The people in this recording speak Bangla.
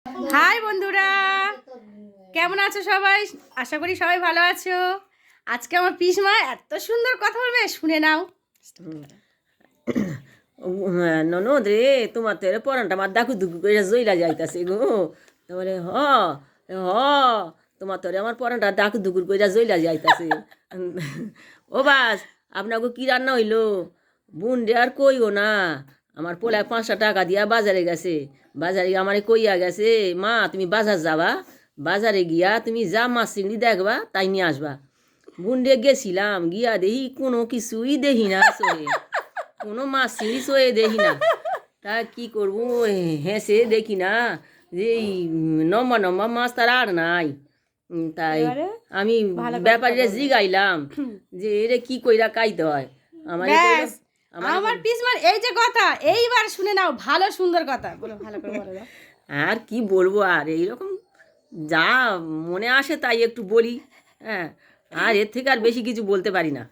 হাই বন্ধুরা, কেমন আছো সবাই? আশা করি সবাই ভালো আছো। আজকে আমার পিসমা এত সুন্দর কথা বলবে, শুনে নাও। ননদ রে, তোমার তো এর পরানটা আমার দাকু দুকু করে জইলা যাইতাছে গো। তারপরে হ তোমার তো আমার পরানটা দাকু দুকুর করে জইলা যাইতাছে। ও বাস, আপনাকে কি রান্না হইলো? বোন রে আর কইও না, আমার পোলায় 500 টাকা দিয়া বাজারে গেছে। বাজারে আমারে কইয়া গেছে, মা তুমি বাজার যাবা, বাজারে গিয়া তুমি যা মাছ চিংড়ি দেখবা তাই নিয়ে আসবা। বোন রে গেছিলাম, গিয়া দেখি কোনো কিছুই দেখি না চোখে, কোনো মাছ চিংড়ি চোখে দেখি না। তা কি করবো, হেসে দেখি না যে এই লম্বা লম্বা মাছ তার আর নাই। তাই এবারে আমি ভালো করে ব্যাপারীরা কথা বলবে। জিগাইলাম যে এরে কি কইরা কাইতে হয়। আমার ব্যাস, আমার পিসমার এই যে কথা, এইবার শুনে নাও, ভালো সুন্দর কথা বলো, ভালো করে বলো দাও। আর কি বলবো, আর এইরকম যা মনে আসে তাই একটু বলি। হ্যাঁ, আর এর থেকে আর বেশি কিছু বলতে পারি না।